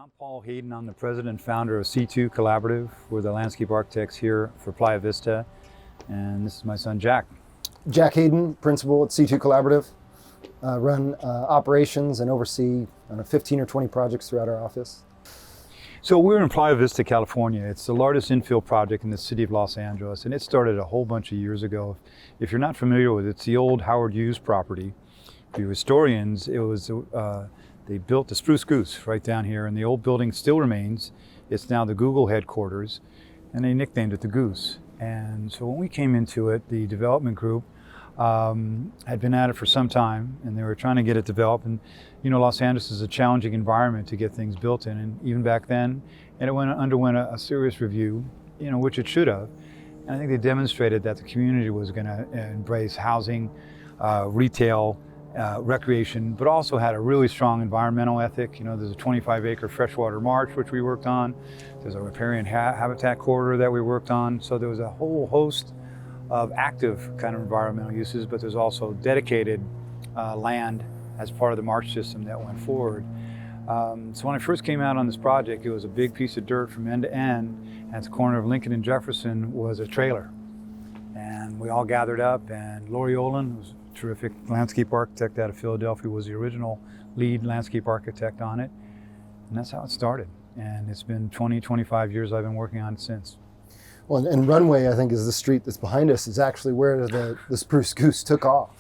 I'm Paul Haden. I'm the president and founder of C2 Collaborative. We're the landscape architects here for Playa Vista. And this is my son, Jack. Jack Haden, principal at C2 Collaborative. Run operations and oversee 15 or 20 projects throughout our office. So we're in Playa Vista, California. It's the largest infill project in the city of Los Angeles, and it started a whole bunch of years ago. If you're not familiar with it, it's the old Howard Hughes property. For you historians, it was they built the Spruce Goose right down here, and the old building still remains. It's now the Google headquarters, and they nicknamed it the Goose. And so when we came into it, the development group had been at it for some time, and they were trying to get it developed. And you know, Los Angeles is a challenging environment to get things built in, and even back then, and it underwent a serious review, you know, which it should have. And I think they demonstrated that the community was going to embrace housing, retail, recreation, but also had a really strong environmental ethic. You know, there's a 25-acre freshwater marsh, which we worked on. There's a riparian habitat corridor that we worked on. So there was a whole host of active kind of environmental uses, but there's also dedicated land as part of the marsh system that went forward. So when I first came out on this project, it was a big piece of dirt from end to end. At the corner of Lincoln and Jefferson was a trailer. And we all gathered up, and Lori Olin, who's a terrific landscape architect out of Philadelphia, was the original lead landscape architect on it. And that's how it started. And it's been 20, 25 years I've been working on it since. Well, and Runway, I think, is the street that's behind us, is actually where the Spruce Goose took off.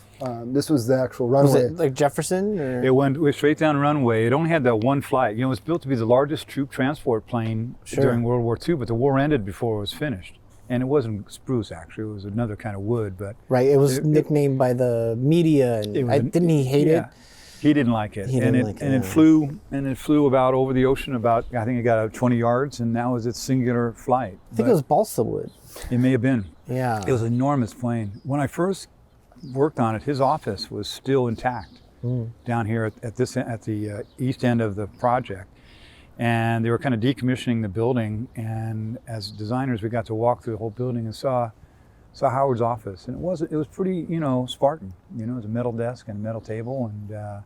This was the actual runway. Was it like Jefferson? Or? It went straight down Runway. It only had that one flight. You know, it was built to be the largest troop transport plane during World War II, but the war ended before it was finished. And it wasn't spruce, actually. It was another kind of wood, but... Right, it was nicknamed by the media, and didn't he hate it? He didn't like it. It flew about over the ocean about, I think it got out 20 yards, and that was its singular flight. I think it was balsa wood. It may have been. Yeah. It was an enormous plane. When I first worked on it, his office was still intact down here at the east end of the project. And they were kind of decommissioning the building, and as designers, we got to walk through the whole building and saw Howard's office, and it was pretty, you know, Spartan. You know, it was a metal desk and a metal table, and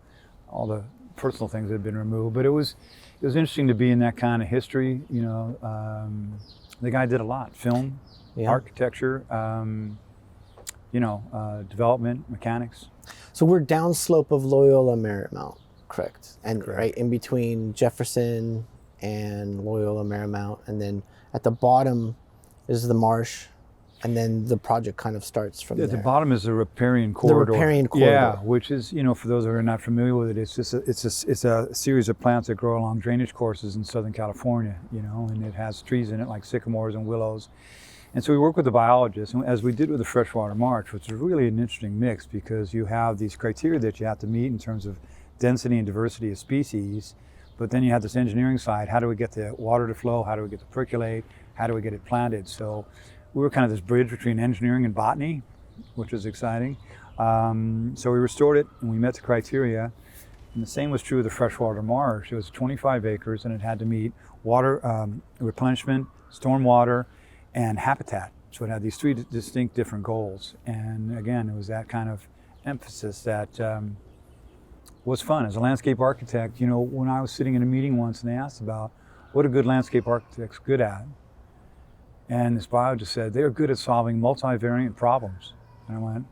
all the personal things had been removed. But it was interesting to be in that kind of history. You know, the guy did a lot: film, architecture, development, mechanics. So we're downslope of Loyola Marymount. Correct. And right in between Jefferson and Loyola Marymount, and then at the bottom is the marsh, and then the project kind of starts from there. At the bottom is the riparian corridor. The riparian corridor. Yeah, which is, you know, for those who are not familiar with it, it's a series of plants that grow along drainage courses in Southern California, you know, and it has trees in it like sycamores and willows. And so we work with the biologists, and as we did with the freshwater marsh, which is really an interesting mix, because you have these criteria that you have to meet in terms of density and diversity of species, but then you have this engineering side. How do we get the water to flow? How do we get to percolate? How do we get it planted? So we were kind of this bridge between engineering and botany, which was exciting. So we restored it, and we met the criteria. And the same was true of the freshwater marsh. It was 25 acres, and it had to meet water replenishment, stormwater, and habitat. So it had these three distinct different goals. And again, it was that kind of emphasis that was fun. As a landscape architect, you know, when I was sitting in a meeting once and they asked about what are good landscape architects good at, and this biologist said they're good at solving multivariate problems. And I went,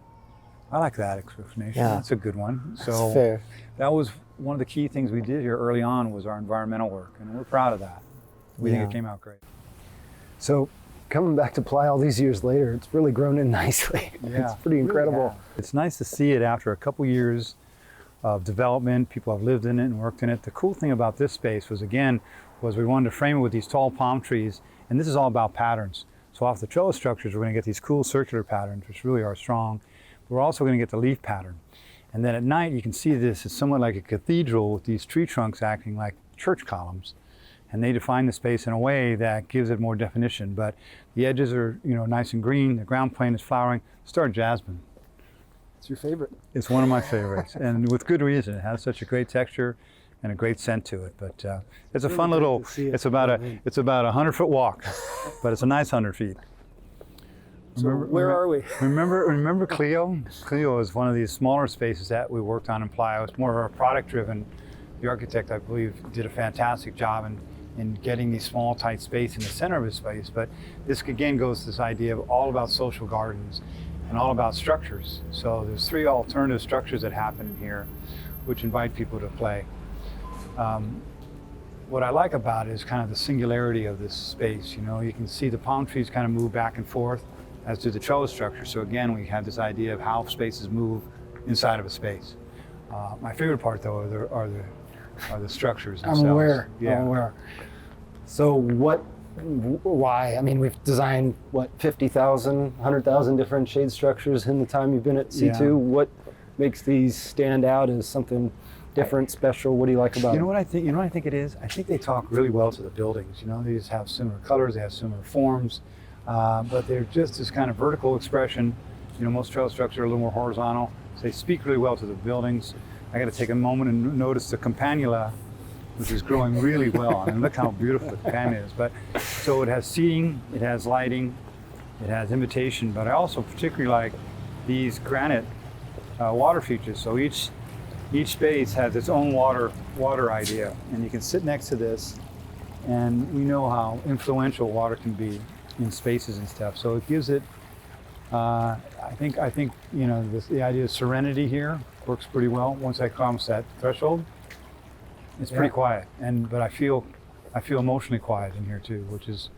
I like that explanation. Yeah. That's a good one. So that's fair. That was one of the key things we did here early on, was our environmental work, and we're proud of that. We think it came out great. So coming back to Playa all these years later, it's really grown in nicely. Yeah, it's pretty incredible. Really, it's nice to see it after a couple years of development. People have lived in it and worked in it. The cool thing about this space was we wanted to frame it with these tall palm trees, and this is all about patterns. So off the trellis structures, we're going to get these cool circular patterns, which really are strong. We're also going to get the leaf pattern. And then at night, you can see this is somewhat like a cathedral with these tree trunks acting like church columns. And they define the space in a way that gives it more definition. But the edges are, you know, nice and green. The ground plane is flowering. Star jasmine. It's your favorite. It's one of my favorites, and with good reason. It has such a great texture and a great scent to it. But it's a fun little. It's about a 100-foot walk, but it's a nice 100 feet. So where are we? Remember Cleo? Cleo is one of these smaller spaces that we worked on in Playa. It's more of a product-driven the architect, I believe, did a fantastic job in getting these small, tight space in the center of his space. But this again goes to this idea of all about social gardens and all about structures. So there's 3 alternative structures that happen in here, which invite people to play. What I like about it is kind of the singularity of this space. You know, you can see the palm trees kind of move back and forth, as do the trellis structure. So again, we have this idea of how spaces move inside of a space. My favorite part, though, are the structures themselves. I'm aware. Yeah. I'm aware. So why? I mean, we've designed, 50,000, 100,000 different shade structures in the time you've been at C2. Yeah. What makes these stand out as something different, special? What do you like about You know them? what I think? You know what I think it is? I think they talk really well to the buildings. You know, they just have similar colors, they have similar forms, but they're just this kind of vertical expression. You know, most trellis structures are a little more horizontal, so they speak really well to the buildings. I got to take a moment and notice the campanula, which is growing really well. I mean, look how beautiful the campanula is. But so it has seating, it has lighting, it has invitation. But I also particularly like these granite water features. So each space has its own water idea, and you can sit next to this, and we know how influential water can be in spaces and stuff. So it gives it. I think you know the idea of serenity here works pretty well. Once I cross that threshold, it's pretty quiet, but I feel emotionally quiet in here too, which is,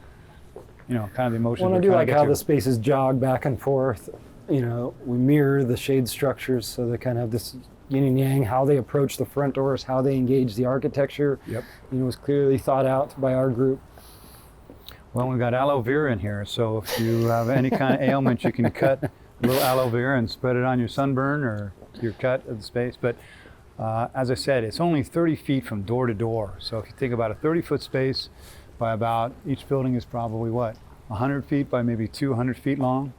you know, kind of the emotion. Well, I we're do trying to like get how to. the spaces jog back and forth. You know, we mirror the shade structures, so they kind of have this yin and yang, how they approach the front doors, how they engage the architecture. Yep. You know, was clearly thought out by our group. Well, we've got aloe vera in here, so if you have any kind of ailment, you can cut a little aloe vera and spread it on your sunburn or your cut of the space. But as I said, it's only 30 feet from door to door. So if you think about a 30-foot space by about, each building is probably what, 100 feet by maybe 200 feet long.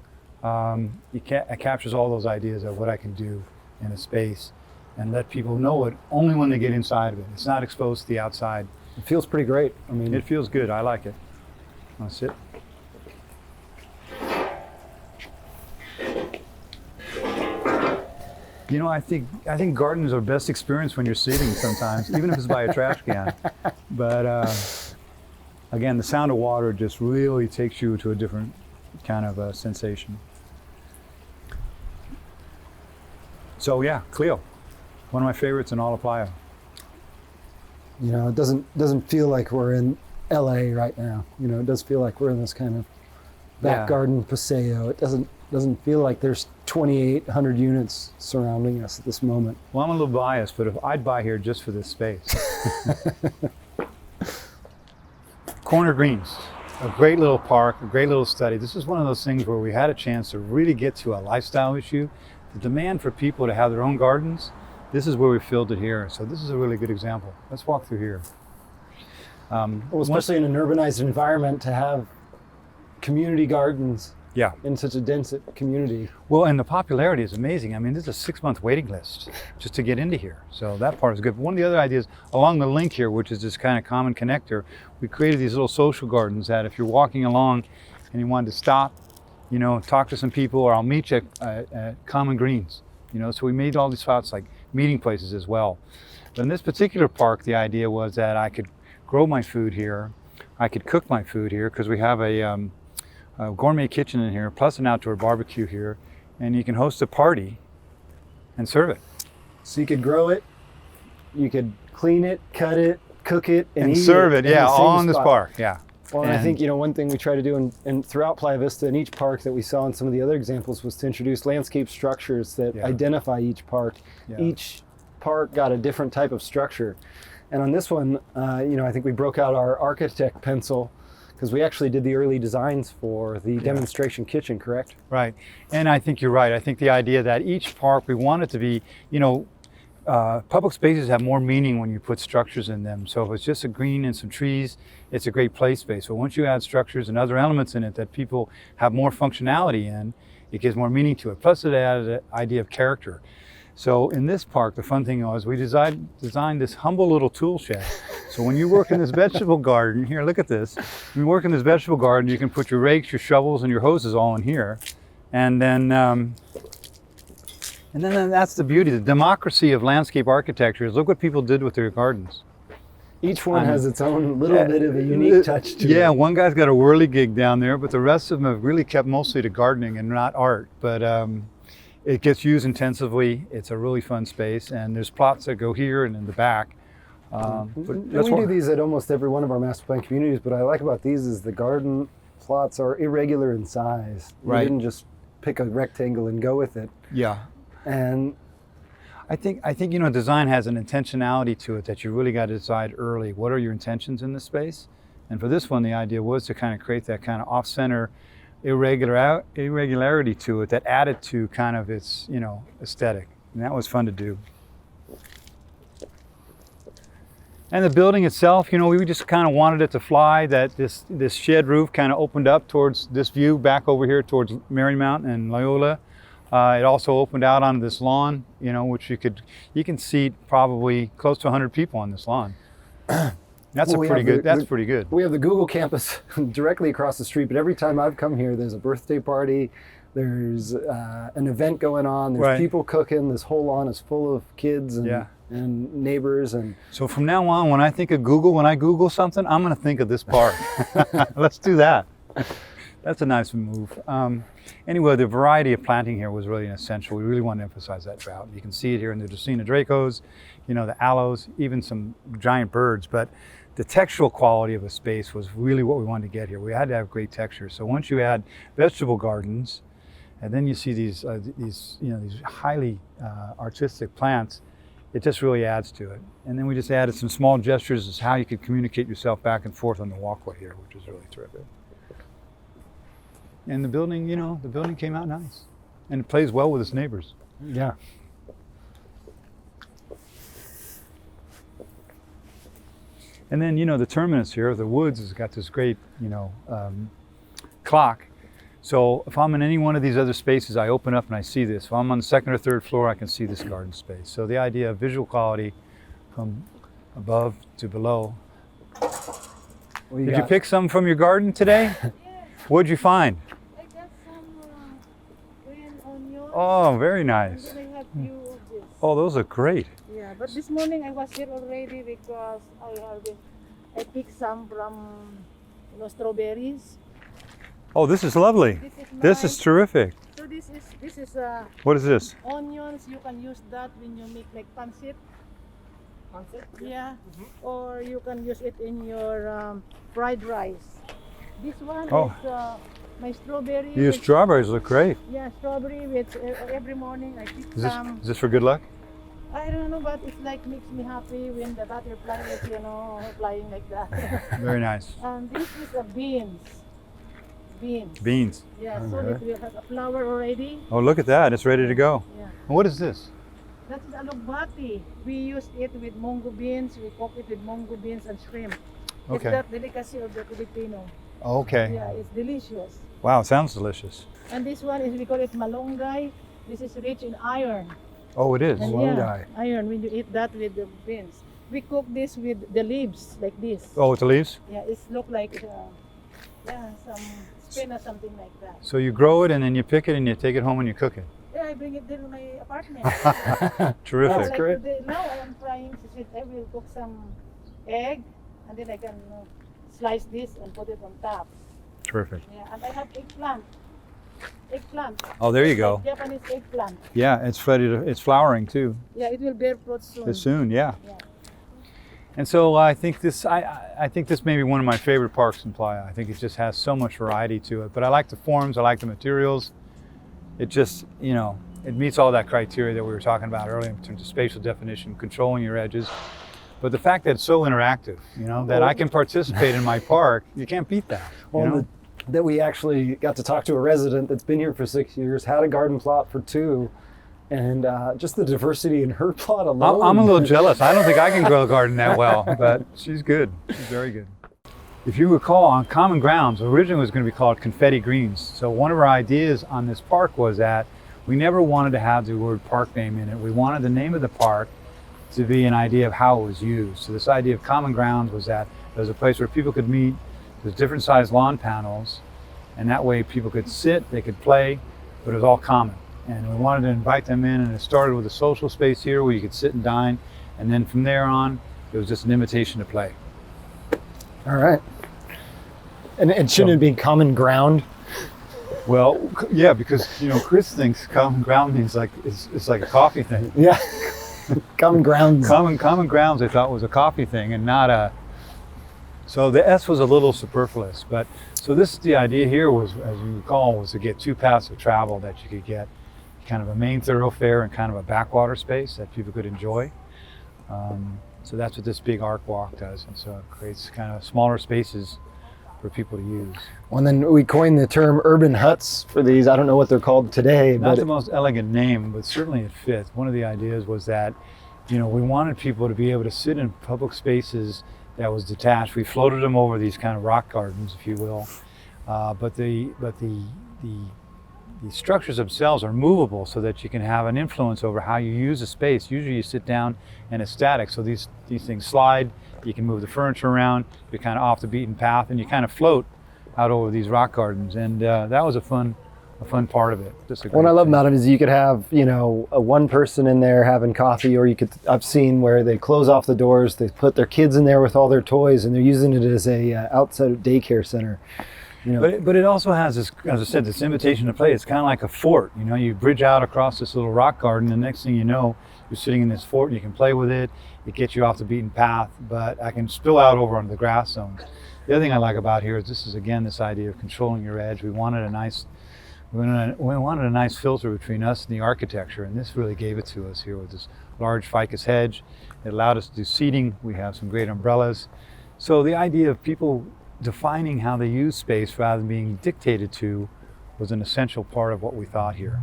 It captures all those ideas of what I can do in a space and let people know it only when they get inside of it. It's not exposed to the outside. It feels pretty great. I mean, It feels good. I like it. Want to sit? You know, I think gardens are best experienced when you're sitting sometimes, even if it's by a trash can. But again, the sound of water just really takes you to a different kind of sensation. So yeah, Cleo, one of my favorites in all of Playa. you know, it doesn't feel like we're in LA right now. You know, it does feel like we're in this kind of back Yeah. garden paseo. It doesn't feel like there's 2,800 units surrounding us at this moment. Well, I'm a little biased, but if I'd buy here just for this space. Corner Greens, a great little park, a great little study. This is one of those things where we had a chance to really get to a lifestyle issue. The demand for people to have their own gardens, this is where we filled it here. So this is a really good example. Let's walk through here. Well, especially in an urbanized environment, to have community gardens Yeah. in such a dense community. Well, and the popularity is amazing. I mean, there's a 6-month waiting list just to get into here. So that part is good. But one of the other ideas along the link here, which is this kind of common connector, we created these little social gardens that if you're walking along and you wanted to stop, you know, talk to some people, or I'll meet you at Common Greens, you know, so we made all these spots like meeting places as well. But in this particular park, the idea was that I could grow my food here. I could cook my food here because we have a gourmet kitchen in here, plus an outdoor barbecue here, and you can host a party and serve it. So you could grow it, you could clean it, cut it, cook it, and eat serve it, in yeah, the same all in this spot. park, yeah. Well, and I And- think, you know, one thing we try to do in throughout Playa Vista in each park that we saw in some of the other examples was to introduce landscape structures that Yeah. identify each park. Yeah. Each park got a different type of structure. And on this one, you know, I think we broke out our architect pencil because we actually did the early designs for the demonstration kitchen, correct? Right, and I think you're right. I think the idea that each park, we want it to be, you know, public spaces have more meaning when you put structures in them. So if it's just a green and some trees, it's a great play space. But once you add structures and other elements in it that people have more functionality in, it gives more meaning to it. Plus it added an idea of character. So in this park, the fun thing was we designed this humble little tool shed. So when you work in this vegetable garden, here, look at this. When you work in this vegetable garden, you can put your rakes, your shovels, and your hoses all in here. And then And then that's the beauty, the democracy of landscape architecture is look what people did with their gardens. Each one has its own little bit of a unique touch to it. Yeah, one guy's got a whirligig down there, but the rest of them have really kept mostly to gardening and not art. But it gets used intensively. It's a really fun space, and there's plots that go here and in the back. And we do these at almost every one of our master plan communities, but what I like about these is the garden plots are irregular in size. Right. You didn't just pick a rectangle and go with it. Yeah. And I think design has an intentionality to it that you really got to decide early. What are your intentions in the space? And for this one, the idea was to kind of create that kind of off-center irregularity to it that added to kind of its, aesthetic. And that was fun to do. And the building itself, we just kind of wanted it to fly, that this shed roof kind of opened up towards this view back over here towards Marymount and Loyola. It also opened out on this lawn, which you can seat probably close to 100 people on this lawn. That's pretty good. We have the Google campus directly across the street, but every time I've come here, there's a birthday party, there's an event going on, there's people cooking, this whole lawn is full of kids and neighbors. And so from now on, when I think of Google, when I Google something, I'm going to think of this park. Let's do that. That's a nice move. Anyway, the variety of planting here was really essential. We really want to emphasize that drought. You can see it here in the Dracaena Dracos, the aloes, even some giant birds. But the textural quality of a space was really what we wanted to get here. We had to have great texture. So once you add vegetable gardens, and then you see these highly artistic plants, it just really adds to it. And then we just added some small gestures as how you could communicate yourself back and forth on the walkway here, which is really terrific. And the building came out nice. And it plays well with its neighbors. Yeah. And then, the terminus here, the woods, has got this great, clock. So if I'm in any one of these other spaces, I open up and I see this. If I'm on the second or third floor, I can see this garden space. So the idea of visual quality from above to below. Did you pick some from your garden today? Yes. What'd you find? I got some green onions. Oh, very nice. And then I have few of this. Oh, those are great. Yeah, but this morning I was here already because I picked some from strawberries. Oh, this is lovely. This is terrific. So this is What is this? onions. You can use that when you make like pancit. Pancit? Yeah. Or you can use it in your fried rice. This one is my strawberry. Your strawberries look great. Yeah, strawberry with every morning I pick some. Is this for good luck? I don't know, but it like makes me happy when the butterfly is, flying like that. Very nice. And this is a beans. Beans. Yeah, so it will have a flower already. Oh, look at that. It's ready to go. Yeah. And what is this? That is alugbati. We use it with mungo beans. We cook it with mungo beans and shrimp. It's Okay. that delicacy of the Filipino. Okay. Yeah, it's delicious. Wow, sounds delicious. And this one is, we call it malunggay. This is rich in iron. Oh, it is. And Malunggay. iron when you eat that with the beans. We cook this with the leaves like this. Oh, with the leaves? Yeah, it's look like some spinach, something like that. So you grow it and then you pick it and you take it home and you cook it. Yeah, I bring it there to my apartment. Terrific. That's great. Now I am trying to I will cook some egg and then I can slice this and put it on top. Terrific. Yeah, and I have eggplant. Oh, there you go. Japanese eggplant. Yeah, it's ready to, it's flowering too. Yeah, it will bear fruit soon. Soon, yeah. Yeah. And so I think this may be one of my favorite parks in Playa. I think it just has so much variety to it. But I like the forms, I like the materials. It just, it meets all that criteria that we were talking about earlier in terms of spatial definition, controlling your edges. But the fact that it's so interactive, that I can participate in my park, you can't beat that. That we actually got to talk to a resident that's been here for 6 years, had a garden plot for 2, and just the diversity in her plot alone. I'm a little jealous. I don't think I can grow a garden that well, but she's good. She's very good. If you recall, on Common Grounds, originally it was going to be called Confetti Greens. So one of our ideas on this park was that we never wanted to have the word park name in it. We wanted the name of the park to be an idea of how it was used. So this idea of Common Grounds was that there was a place where people could meet. There's different sized lawn panels, and that way people could sit, they could play, but it was all common. And we wanted to invite them in, and it started with a social space here where you could sit and dine. And then from there on, it was just an invitation to play. All right. And shouldn't it be common ground? Well, yeah, because Chris thinks common ground means it's like a coffee thing. Yeah, common grounds. Common grounds I thought was a coffee thing and not a. So the S was a little superfluous, but so the idea here was, as you recall, was to get two paths of travel that you could get, kind of a main thoroughfare and kind of a backwater space that people could enjoy. So that's what this big arc walk does, and so it creates kind of smaller spaces for people to use. Well, and then we coined the term urban huts for these. I don't know what they're called today. Not the most elegant name, but certainly it fits. One of the ideas was that, we wanted people to be able to sit in public spaces that was detached. We floated them over these kind of rock gardens, if you will. But the structures themselves are movable so that you can have an influence over how you use a space. Usually you sit down and it's static, so these things slide. You can move the furniture around. You're kind of off the beaten path, and you kind of float out over these rock gardens. And that was a fun part of it. What I love about it is you could have, a one person in there having coffee, or I've seen where they close off the doors, they put their kids in there with all their toys, and they're using it as a outside daycare center. But it also has this, as I said, this invitation to play. It's kind of like a fort. You bridge out across this little rock garden, and the next thing you know, you're sitting in this fort, and you can play with it. It gets you off the beaten path, but I can spill out over onto the grass zones. The other thing I like about here is this is, again, this idea of controlling your edge. We wanted a nice filter between us and the architecture, and this really gave it to us here with this large ficus hedge. It allowed us to do seating. We have some great umbrellas. So the idea of people defining how they use space rather than being dictated to was an essential part of what we thought here.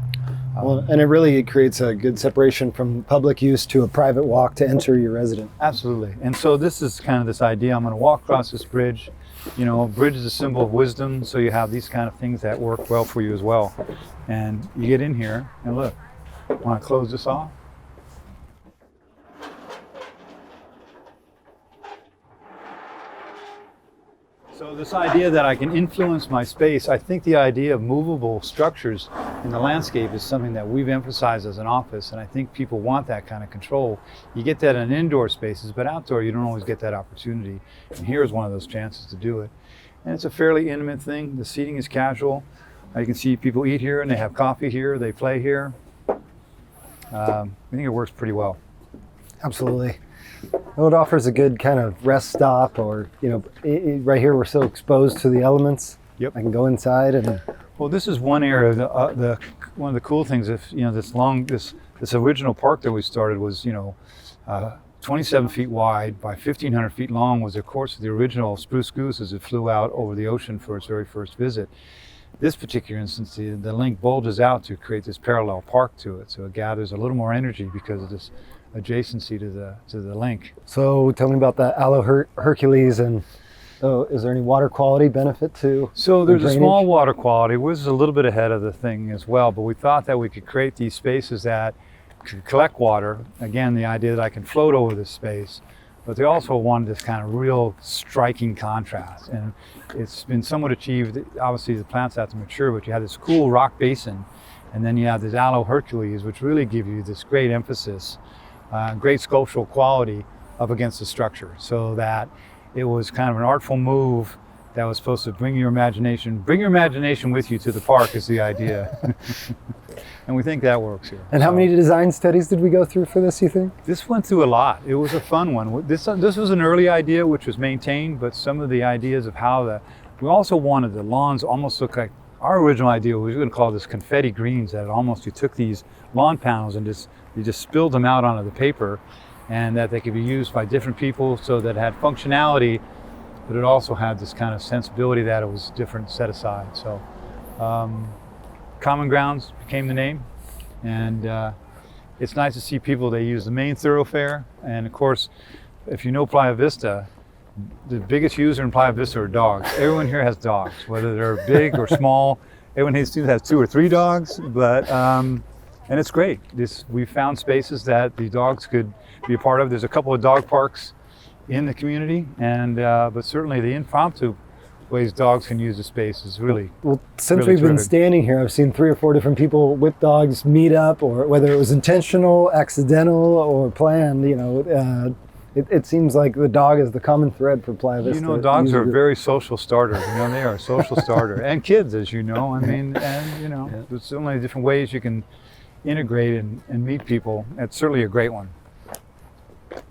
Well, and it creates a good separation from public use to a private walk to enter your residence. Absolutely. And so this is kind of this idea. I'm going to walk across this bridge. A bridge is a symbol of wisdom, so you have these kind of things that work well for you as well. And you get in here, and look, want to close this off? So this idea that I can influence my space, I think the idea of movable structures in the landscape is something that we've emphasized as an office, and I think people want that kind of control. You get that in indoor spaces, but outdoor you don't always get that opportunity. And here's one of those chances to do it. And it's a fairly intimate thing. The seating is casual. You can see people eat here and they have coffee here, they play here. I think it works pretty well. Absolutely. Well, it offers a good kind of rest stop, or right here we're so exposed to the elements. Yep. I can go inside and. Well, this is one area. One of the cool things, if this original park that we started was 27 feet wide by 1,500 feet long, was of course the original spruce goose as it flew out over the ocean for its very first visit. This particular instance, the link bulges out to create this parallel park to it, so it gathers a little more energy because of this adjacency to the link. So tell me about the Aloe Hercules, and is there any water quality benefit to? So there's a small water quality, which is a little bit ahead of the thing as well, but we thought that we could create these spaces that could collect water. Again, the idea that I can float over this space, but they also wanted this kind of real striking contrast, and it's been somewhat achieved. Obviously the plants have to mature, but you have this cool rock basin, and then you have this Aloe Hercules, which really give you this great emphasis, great sculptural quality up against the structure, so that it was kind of an artful move that was supposed to bring your imagination with you to the park is the idea. And we think that works here. And how many design studies did we go through for this, you think? This went through a lot. It was a fun one. This was an early idea which was maintained, but some of the ideas of how we also wanted the lawns almost look like, our original idea was going to call this Confetti Greens, that you took these lawn panels and you just spilled them out onto the paper, and that they could be used by different people, so that it had functionality, but it also had this kind of sensibility that it was different set aside. So Common Grounds became the name, and it's nice to see people, they use the main thoroughfare, and of course, if you know Playa Vista, the biggest user in Playa Vista are dogs. Everyone here has dogs, whether they're big or small. Everyone has 2 or 3 dogs, but and it's great. We found spaces that the dogs could be a part of. There's a couple of dog parks in the community, and but certainly the impromptu ways dogs can use the space is really well. Since really we've been terrific. standing here, I've seen 3 or 4 different people with dogs meet up, or whether it was intentional, accidental, or planned. You know, it seems like the dog is the common thread for Playa Vista. You know, dogs are very social starters. You know, they are a social starter, and kids, as you know. I mean, and you know, there's so many different ways you can integrate and meet people. It's certainly a great one.